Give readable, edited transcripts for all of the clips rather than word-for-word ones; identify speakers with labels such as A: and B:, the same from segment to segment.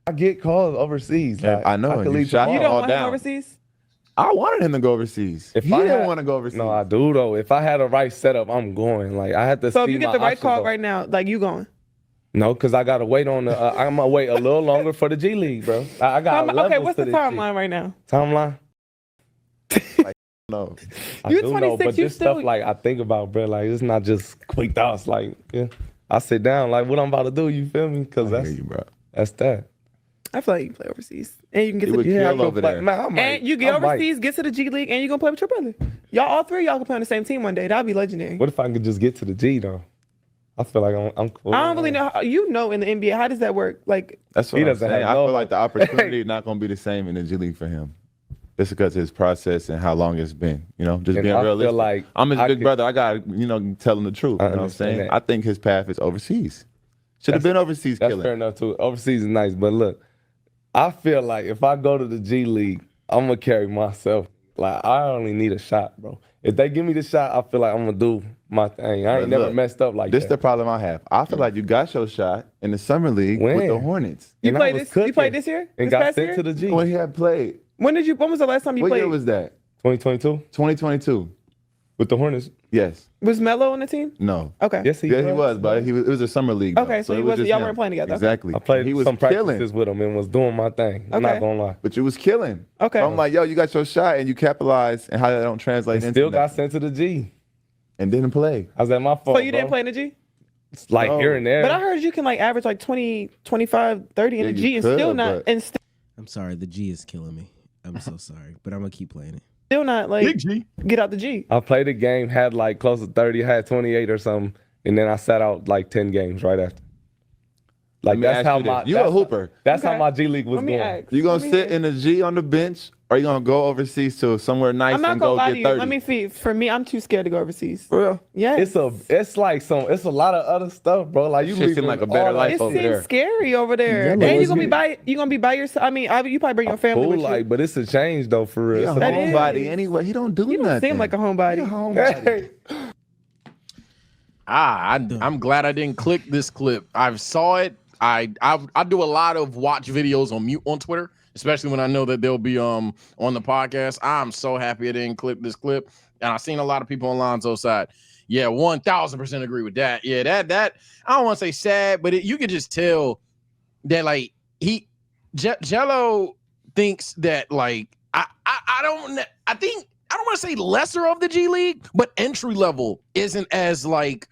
A: I get calls overseas. Like,
B: I know.
A: I could leave
B: shot
C: You
B: him
C: don't
B: all
C: want him
B: down.
C: overseas?
B: I wanted him to go overseas.
A: If
B: he
A: I
B: didn't
A: had-
B: want to go overseas.
A: No, I do though. If I had a right setup, I'm going. Like I had to.
C: So
A: see
C: if you get
A: my
C: the right
A: options
C: call
A: off.
C: right now, like you going?
A: No, because I gotta wait on the. I'm gonna wait a little longer for the G League, bro. I got levels
C: Okay, what's
A: to
C: the
A: this
C: timeline right now?
A: shit. Timeline.
B: No.
A: I
C: You
A: do
C: 26,
A: know, but
C: you
A: this
C: still-
A: stuff like I think about, bro. Like it's not just quick thoughts. Like yeah, I sit down, like what I'm about to do. You feel me? Because
B: I hear you, bro.
A: that's that.
C: I feel like you can play overseas, and you can get
B: He
C: to
B: would
C: the
B: kill
A: I could
B: over
A: play-
B: there.
A: Man, I might,
C: and you get
A: I might.
C: overseas, get to the G League, and you gonna play with your brother. Y'all all three, y'all can play on the same team one day. That'd be legendary.
A: What if I could just get to the G though? I feel like I'm cool.
C: I don't really know. How, you know, in the NBA, how does that work? Like,
B: That's what
A: He
B: I'm
A: doesn't
B: saying.
A: have
B: I
A: no-
B: feel like the opportunity is not going to be the same in the G League for him. Just because of his process and how long it's been. You know, just
A: And
B: being
A: I feel
B: realistic.
A: like
B: I'm his
A: I
B: big
A: could-
B: brother. I got to, tell him the truth.
A: I
B: You know what I'm
A: understand
B: saying?
A: that.
B: I think his path is overseas. Should have been overseas
A: That's
B: killing.
A: fair enough too. Overseas is nice, but look, I feel like if I go to the G League, I'm gonna carry myself. Like I only need a shot, bro. If they give me the shot, I feel like I'm gonna do my thing. I ain't
B: But
A: never
B: look,
A: messed up like
B: This
A: that.
B: the problem I have. I feel like you got your shot in the summer league with the
A: When?
B: Hornets.
C: you
A: And I
C: played
A: was
C: this? You
A: cooking
C: played this year?
A: and
C: This
A: got
C: past
A: sent
C: year?
A: to the G.
B: When he had played.
C: When was the last time you
B: What
C: played?
B: year was that?
A: 2022
B: 2022.
A: with the Hornets.
B: Yes.
C: Was Melo on the team?
B: No.
C: Okay.
A: Yes,
B: Yeah, he was, but it was a summer league. Though,
C: Okay, so he
B: it was
C: wasn't-
B: just
C: y'all
B: him.
C: weren't playing together. Okay.
B: Exactly.
A: I played
B: He was
A: some
B: killing.
A: practices with him and was doing my thing. I'm
C: Okay.
A: not gonna lie.
B: But you was killing.
C: Okay.
B: So I'm like, yo, you got your shot and you capitalized and how that don't translate into
A: Still got
B: nothing.
A: sent to the G.
B: And didn't play.
A: I was at my fault.
C: So you didn't
A: bro.
C: play in the G?
A: It's like
B: No.
A: here and there.
C: But I heard you can like average like 20, 25, 30 in
B: Yeah,
C: the
B: you
C: G and
B: could,
C: still not
B: but-
C: and
D: I'm sorry, the G is killing me. I'm so sorry, but I'm gonna keep playing it.
C: still not like
E: Big G.
C: get out the G.
A: I played a game, had like close to 30, had 28 or something, and then I sat out like 10 games right after. Like
B: Let me
A: that's
B: ask
A: how
B: you
A: my
B: this. You a hooper.
A: That's
C: Okay.
A: how my G League was
C: Let me
A: going.
C: ask.
B: You gonna
C: Let me
B: sit
C: ask.
B: in the G on the bench or you gonna go overseas to somewhere nice
C: I'm not
B: and
C: gonna
B: go
C: lie
B: get
C: to you.
B: 30?
C: Let me see. For me, I'm too scared to go overseas.
B: For real?
C: Yes.
A: It's a lot of other stuff, bro. Like you
B: Shit seem
A: leaving
B: like a better
A: all
B: life
C: It
B: over
C: seems
B: there.
C: scary over there.
D: Yellow
C: And
D: wasn't
C: you gonna be by yourself. I mean, you probably bring your family
A: cool,
C: with you.
A: like, but it's a change though for real.
B: He a
A: It's a-
C: That is-
B: homebody anyway. He don't do
C: you don't
B: nothing.
C: seem like a homebody.
B: He a homebody.
E: I'm glad I didn't click this clip. I saw it. I do a lot of watch videos on mute on Twitter, especially when I know that they'll be on the podcast. I'm so happy I didn't clip this clip. And I've seen a lot of people on Lonzo's side. Yeah, 1000% agree with that. Yeah, that I don't want to say sad, but you could just tell that like Jello thinks that like I don't want to say lesser of the G League, but entry level isn't as like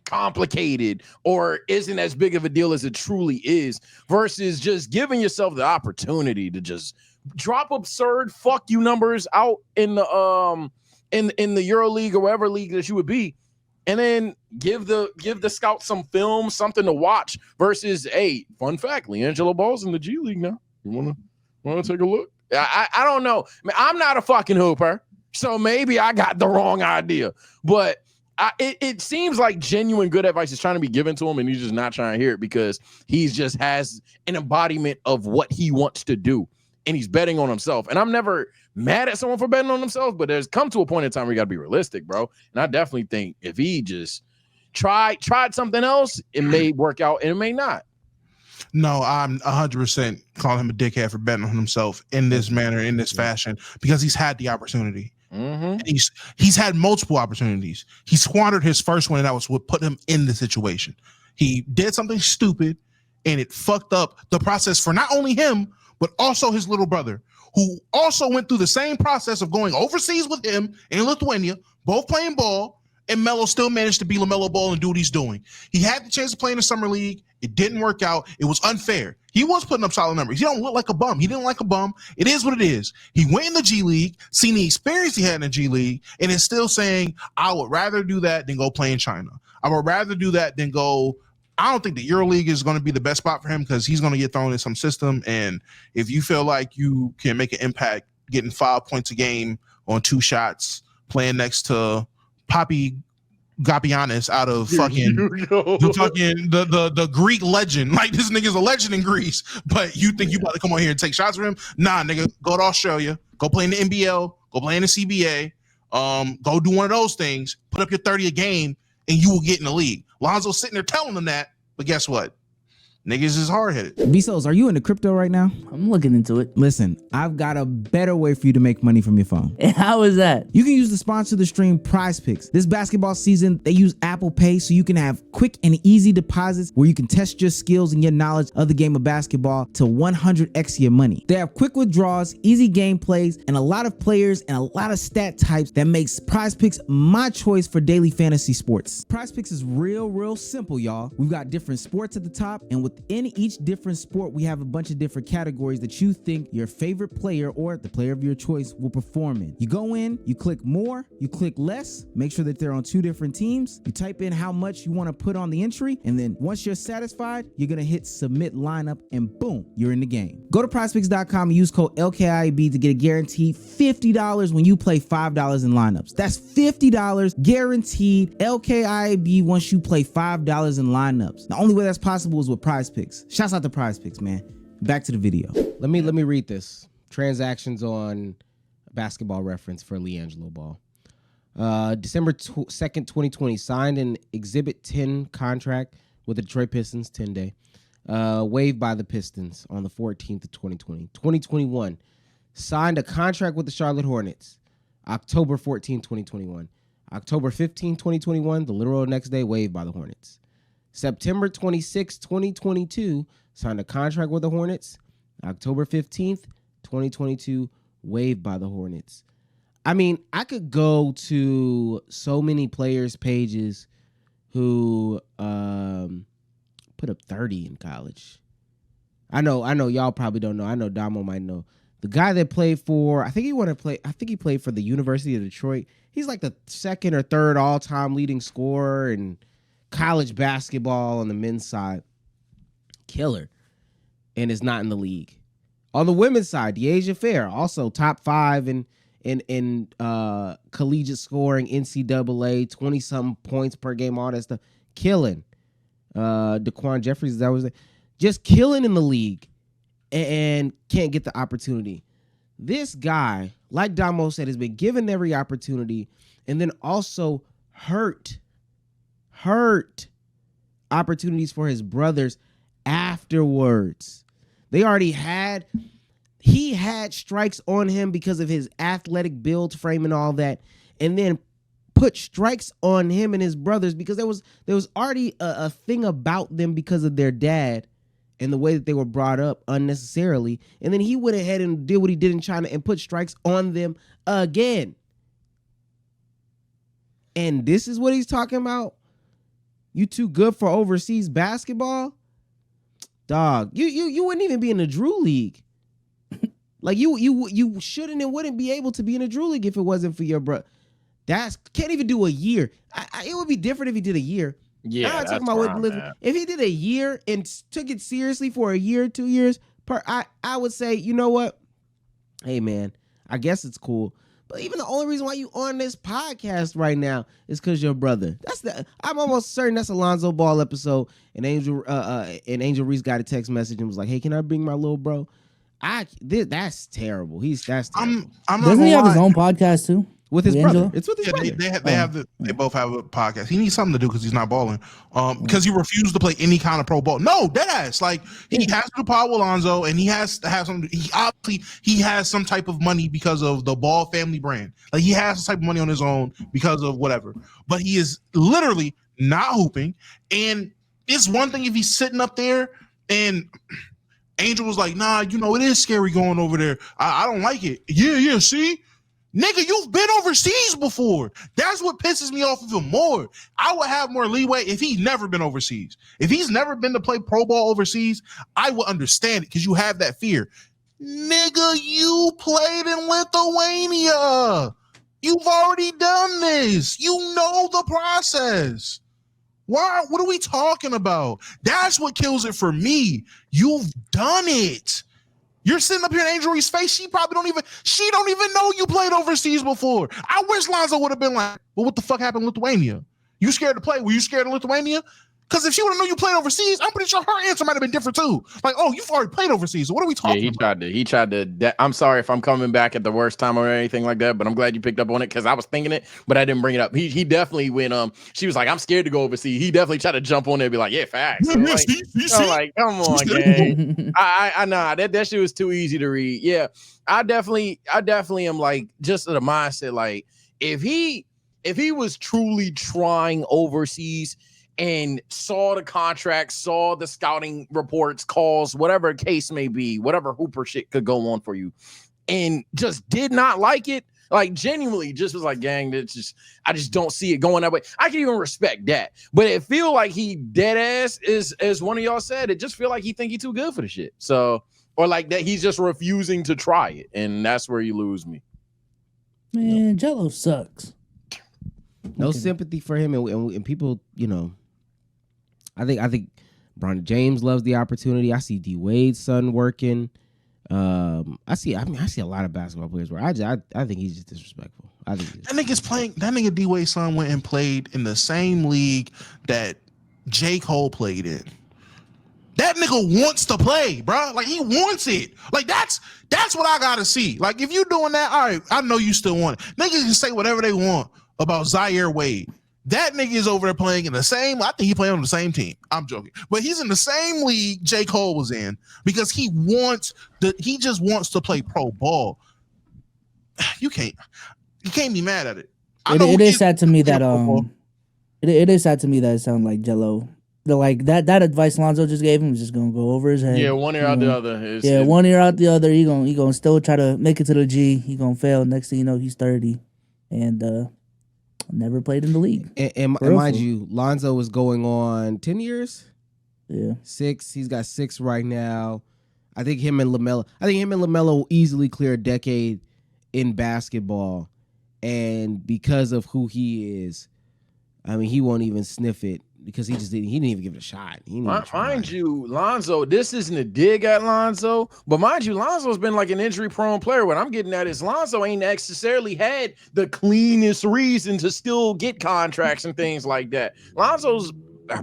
E: complicated or isn't as big of a deal as it truly is versus just giving yourself the opportunity to just drop absurd fuck you numbers out in the in the Euro League or whatever league that you would be, and then give the scouts some film, something to watch versus, hey, fun fact, LiAngelo Ball's in the G League now. You wanna take a look? I don't know. I mean, I'm not a fucking hooper, so maybe I got the wrong idea, but it seems like genuine good advice is trying to be given to him, and he's just not trying to hear it because he just has an embodiment of what he wants to do, and he's betting on himself. And I'm never mad at someone for betting on themselves, but there's come to a point in time where you got to be realistic, bro. And I definitely think if he just tried something else, it may work out and it may not.
F: No, I'm 100% calling him a dickhead for betting on himself in this manner, in this fashion, because he's had the opportunity.
E: Mm-hmm.
F: He's had multiple opportunities. He squandered his first one, and that was what put him in the situation. He did something stupid, and it fucked up the process for not only him, but also his little brother, who also went through the same process of going overseas with him in Lithuania, both playing ball, and Melo still managed to be LaMelo Ball and do what he's doing. He had the chance to play in the summer league. It didn't work out. It was unfair. He was putting up solid numbers. He don't look like a bum. He didn't like a bum. It is what it is. He went in the G League, seen the experience he had in the G League, and is still saying, I would rather do that than go play in China. I would rather do that than go. I don't think the EuroLeague is going to be the best spot for him because he's going to get thrown in some system. And if you feel like you can make an impact getting 5 points a game on 2 shots, playing next to Poppy Gapianis out of fucking the Greek legend. Like, this nigga's a legend in Greece, but you think you about to come on here and take shots for him? Nah, nigga, go to Australia, go play in the NBL, go play in the CBA, go do one of those things, put up your 30 a game, and you will get in the league. Lonzo's sitting there telling them that, but guess what? Niggas is hard headed.
G: Vsauce, are you into crypto right now?
H: I'm looking into it.
G: Listen, I've got a better way for you to make money from your phone.
H: How is that?
G: You can use the sponsor of the stream, Prize Picks. This basketball season, they use Apple Pay so you can have quick and easy deposits where you can test your skills and your knowledge of the game of basketball to 100x your money. They have quick withdrawals, easy gameplays, and a lot of players and a lot of stat types that makes Prize Picks my choice for daily fantasy sports. Prize Picks is real simple, y'all. We've got different sports at the top, and within each different sport, we have a bunch of different categories that you think your favorite player or the player of your choice will perform in. You go in, you click more, you click less, make sure that they're on 2 different teams. You type in how much you want to put on the entry, and then once you're satisfied, you're gonna hit submit lineup, and boom, you're in the game. Go to prizepicks.com and use code LKIB to get a guaranteed $50 when you play $5 in lineups. That's $50 guaranteed LKIB once you play $5 in lineups. The only way that's possible is with Prize Picks. Shouts out to Prize Picks, man. Back to the video.
D: Let me read this. Transactions on Basketball Reference for LiAngelo Ball. December 2nd, 2020, signed an Exhibit 10 contract with the Detroit Pistons, 10-day. Waived by the Pistons on the 14th of 2020. 2021, signed a contract with the Charlotte Hornets, October 14, 2021. October 15, 2021, the literal next day, waived by the Hornets. September 26, 2022, signed a contract with the Hornets, October 15th, 2022, waived by the Hornets. I mean, I could go to so many players' pages who put up 30 in college. I know y'all probably don't know. I know Damo might know. The guy that played for, I think he played for the University of Detroit. He's like the second or third all-time leading scorer in college basketball on the men's side. Killer. And is not in the league. On the women's side, Deasia Fair, also top 5 in collegiate scoring, NCAA, 20-something points per game, all that stuff. Killing. Daquan Jeffries, that was just killing in the league and can't get the opportunity. This guy, like Damo said, has been given every opportunity and then also hurt opportunities for his brothers afterwards. He had strikes on him because of his athletic build frame and all that, and then put strikes on him and his brothers because there was already a thing about them because of their dad and the way that they were brought up unnecessarily. And then he went ahead and did what he did in China and put strikes on them again. And this is what he's talking about. You too good for overseas basketball? Dog, you wouldn't even be in the Drew League. Like you shouldn't and wouldn't be able to be in a Drew League if it wasn't for your bro. Can't even do a year. It would be different if he did a year.
E: Yeah,
D: I'm not
E: that's
D: talking about
E: where
D: what
E: I'm
D: living.
E: at.
D: If he did a year and took it seriously for a year, 2 years, I would say, you know what? Hey man, I guess it's cool. But even the only reason why you on this podcast right now is because your brother. I'm almost certain that's a Lonzo Ball episode. And Angel Reese got a text message and was like, "Hey, can I bring my little bro?" That's terrible. That's terrible.
F: I'm not
H: Doesn't he
F: gonna
H: have his
F: lie.
H: own podcast too?
D: With his
H: LiAngelo?
D: brother. It's with his
F: Yeah,
D: brother.
F: they both have a podcast. He needs something to do because he's not balling. Because he refused to play any kind of pro ball. No, deadass. Like he has to do power with Alonzo, and he has to have some. He has some type of money because of the Ball family brand. Like he has some type of money on his own because of whatever. But he is literally not hooping. And it's one thing if he's sitting up there and Angel was like, "Nah, it is scary going over there. I don't like it." Yeah. See. Nigga, you've been overseas before. That's what pisses me off even more. I would have more leeway if he's never been overseas. If he's never been to play pro ball overseas, I would understand it because you have that fear. Nigga, you played in Lithuania. You've already done this. You know the process. Why? What are we talking about? That's what kills it for me. You've done it. You're sitting up here in Angel Reese's face. She don't even know you played overseas before. I wish Lonzo would have been like, well, what the fuck happened in Lithuania? You scared to play? Were you scared of Lithuania? Because if she would have known you played overseas, I'm pretty sure her answer might have been different too. Like, oh, you've already played overseas. So what are we talking about?
E: He tried to. I'm sorry if I'm coming back at the worst time or anything like that, but I'm glad you picked up on it because I was thinking it, but I didn't bring it up. He definitely when she was like, I'm scared to go overseas. He definitely tried to jump on there and be like, yeah, facts. I'm like, come on, gang. I nah, that shit was too easy to read. Yeah, I definitely am like just the mindset like if he was truly trying overseas and saw the contract, saw the scouting reports, calls, whatever case may be, whatever hooper shit could go on for you, and just did not like it, like genuinely just was like, gang, I just don't see it going that way. I can even respect that. But it feel like he dead ass is, as one of y'all said, it just feel like he think he too good for the shit. So, or like that he's just refusing to try it. And that's where you lose me.
H: Man, Jello sucks.
D: No sympathy for him, and people, I think Bron James loves the opportunity. I see D Wade's son working. I see a lot of basketball players where I think he's just disrespectful. I think
F: That nigga D Wade's son went and played in the same league that J. Cole played in. That nigga wants to play, bro. Like he wants it. Like that's what I gotta see. Like if you doing that, all right, I know you still want it. Niggas can say whatever they want about Zaire Wade. That nigga is over there playing in the same. I think he playing on the same team. I'm joking, but he's in the same league J. Cole was in because he just wants to play pro ball. You can't be mad at it.
H: It is sad to me that it is sad to me that it sounds like Jello. Like that advice Lonzo just gave him is just gonna go over his head.
E: Yeah, one ear out the other.
H: One ear out the other. He gonna still try to make it to the G. He gonna fail. Next thing you know, he's 30 and never played in the league.
D: And mind you, Lonzo is going on 10 years.
H: Yeah,
D: 6. He's got 6 right now. I think him and LaMelo will easily clear a decade in basketball, and because of who he is, I mean, he won't even sniff it. Because he didn't even give it a shot.
E: Mind you, Lonzo, this isn't a dig at Lonzo, but mind you, Lonzo's been like an injury-prone player. What I'm getting at is Lonzo ain't necessarily had the cleanest reason to still get contracts and things like that. Lonzo's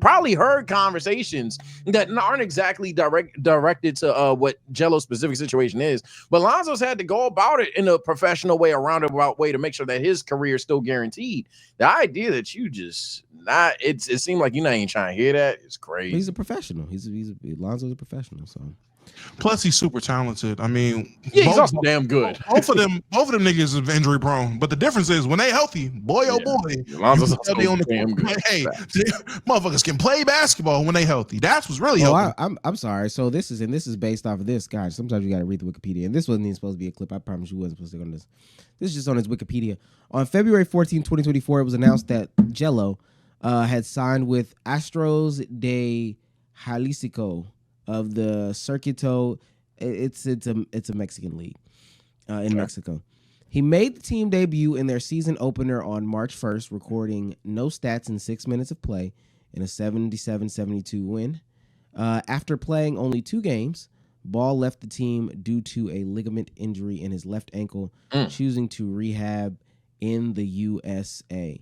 E: probably heard conversations that aren't exactly directed to what Jello's specific situation is, but Lonzo's had to go about it in a professional way, a roundabout way to make sure that his career is still guaranteed. The idea that you just it seemed like you ain't trying to hear that. It's crazy.
D: He's a professional. Lonzo's a professional. So
F: plus he's super talented. I mean,
E: yeah, he's also damn good.
F: Both of them niggas are injury prone. But the difference is when they healthy, boy,
E: Lonzo's also damn good.
F: Hey, motherfuckers can play basketball when they healthy. That's what's really healthy.
D: I'm sorry. So this is based off of this, guys. Sometimes you got to read the Wikipedia, and this wasn't even supposed to be a clip. I promise you wasn't supposed to go on this. This is just on his Wikipedia. On February 14, 2024, it was announced that Jello had signed with Astros de Jalisco of the Circuito. It's a Mexican league in Mexico. He made the team debut in their season opener on March 1st, recording no stats in 6 minutes of play in a 77-72 win. After playing only 2 games, Ball left the team due to a ligament injury in his left ankle, choosing to rehab in the USA.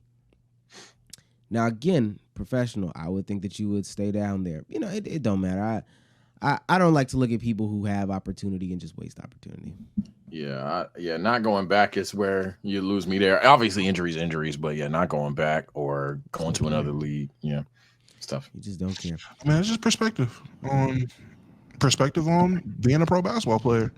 D: Now, again, professional, I would think that you would stay down there. It don't matter. I don't like to look at people who have opportunity and just waste opportunity.
E: Yeah, not going back is where you lose me there. Obviously, injuries, but yeah, not going back or going to another league. Yeah, stuff.
D: You just don't care.
F: I mean, it's just perspective on being a pro basketball player.